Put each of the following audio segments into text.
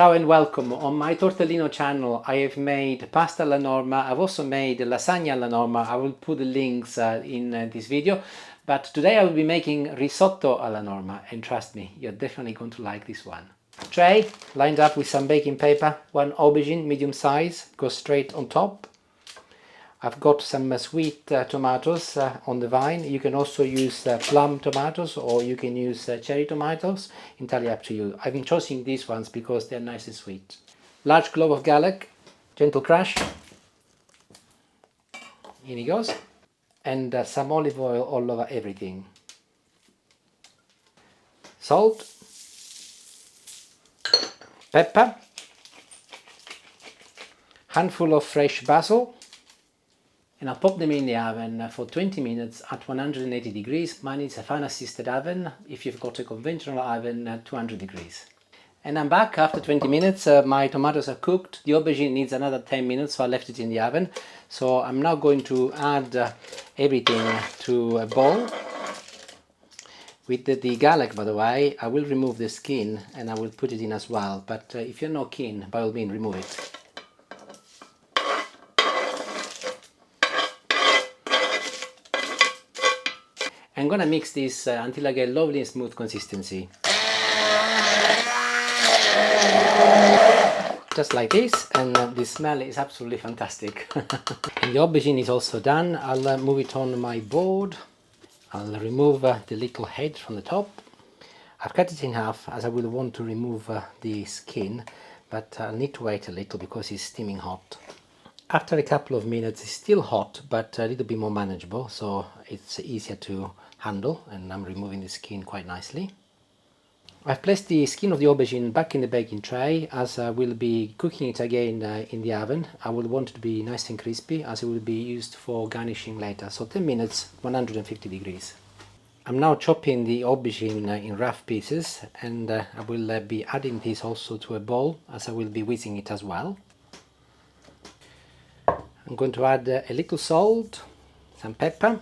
Ciao and welcome. On my Tortellino channel I have made pasta alla norma. I've also made lasagna alla norma. I will put the links in this video. But today I will be making risotto alla norma, and trust me, you're definitely going to like this one. Tray lined up with some baking paper, one aubergine medium size goes straight on top. I've got some sweet tomatoes on the vine. You can also use plum tomatoes, or you can use cherry tomatoes, entirely up to you. I've been choosing these ones because they're nice and sweet. Large clove of garlic, gentle crush, in he goes, and some olive oil all over everything. Salt, pepper, handful of fresh basil, and I'll pop them in the oven for 20 minutes at 180 degrees. Mine is a fan assisted oven. If you've got a conventional oven, 200 degrees. And I'm back after 20 minutes. My tomatoes are cooked. The aubergine needs another 10 minutes, so I left it in the oven. So I'm now going to add everything to a bowl. With the garlic, by the way, I will remove the skin and I will put it in as well. But if you're not keen, by all means, remove it. I'm gonna mix this until I get lovely and smooth consistency. Just like this, and the smell is absolutely fantastic. And the aubergine is also done. I'll move it on my board. I'll remove the little head from the top. I've cut it in half as I will want to remove the skin, but I'll need to wait a little because it's steaming hot. After a couple of minutes, it's still hot, but a little bit more manageable, so it's easier to handle, and I'm removing the skin quite nicely. I've placed the skin of the aubergine back in the baking tray, as I will be cooking it again in the oven. I will want it to be nice and crispy, as it will be used for garnishing later. So 10 minutes, 150 degrees. I'm now chopping the aubergine in rough pieces, and I will be adding this also to a bowl, as I will be whizzing it as well. I'm going to add a little salt, some pepper,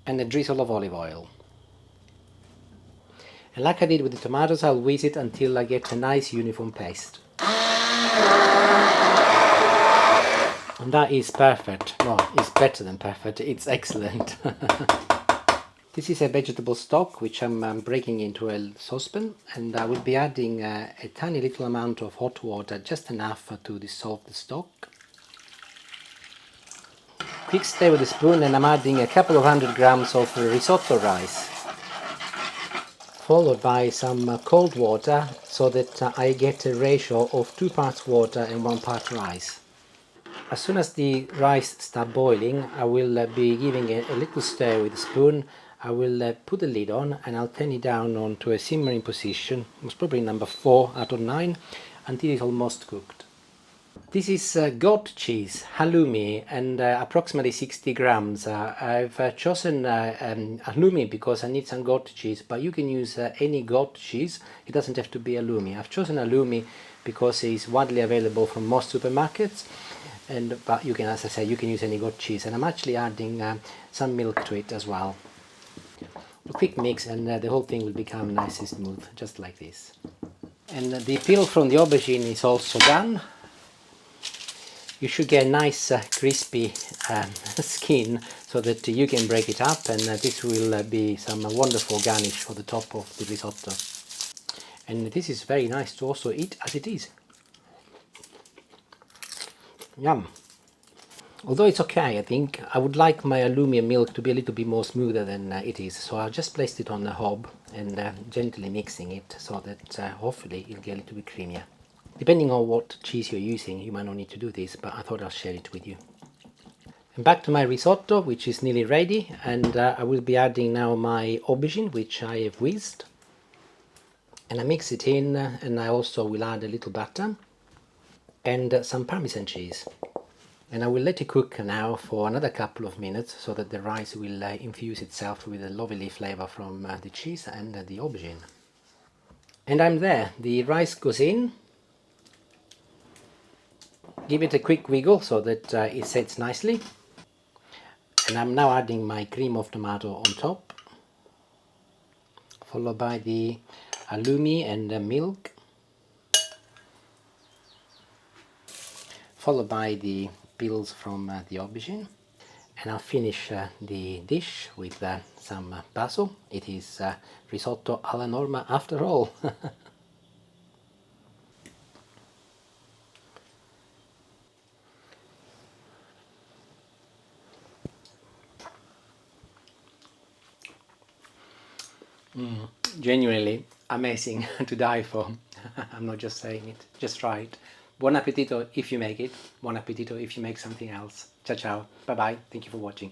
and a drizzle of olive oil. And like I did with the tomatoes, I'll whiz it until I get a nice uniform paste. And that is perfect. No, it's better than perfect. It's excellent. This is a vegetable stock which I'm breaking into a saucepan, and I will be adding a tiny little amount of hot water, just enough to dissolve the stock. Quick stir with a spoon, and I'm adding a couple of 100 grams of risotto rice, followed by some cold water, so that I get a ratio of 2 parts water and 1 part rice. As soon as the rice starts boiling, I will be giving a little stir with a spoon. I will put the lid on, and I'll turn it down onto a simmering position. It's probably number 4 out of 9, until it's almost cooked. This is goat cheese, halloumi, and approximately 60 grams. I've chosen halloumi because I need some goat cheese, but you can use any goat cheese. It doesn't have to be halloumi. I've chosen halloumi because it's widely available from most supermarkets, but you can, as I said, you can use any goat cheese. And I'm actually adding some milk to it as well. A quick mix, and the whole thing will become nice and smooth, just like this. And the peel from the aubergine is also done. You should get a nice crispy skin, so that you can break it up, and this will be some wonderful garnish for the top of the risotto. And this is very nice to also eat as it is. Yum! Although it's okay, I think I would like my aluminium milk to be a little bit more smoother than it is, so I just placed it on the hob and gently mixing it, so that hopefully it'll get a little bit creamier. Depending on what cheese you're using, you might not need to do this, but I thought I'll share it with you. And back to my risotto, which is nearly ready, and I will be adding now my aubergine, which I have whizzed. And I mix it in, and I also will add a little butter and some Parmesan cheese. And I will let it cook now for another couple of minutes, so that the rice will infuse itself with a lovely flavor from the cheese and the aubergine. And I'm there. The rice goes in. Give it a quick wiggle so that it sets nicely. And I'm now adding my cream of tomato on top, followed by the halloumi and milk, followed by the peels from the aubergine. And I'll finish the dish with some basil. It is risotto alla norma after all. Genuinely amazing to die for. I'm not just saying it, just try it. Buon appetito if you make it, buon appetito if you make something else. Ciao ciao, bye bye, thank you for watching.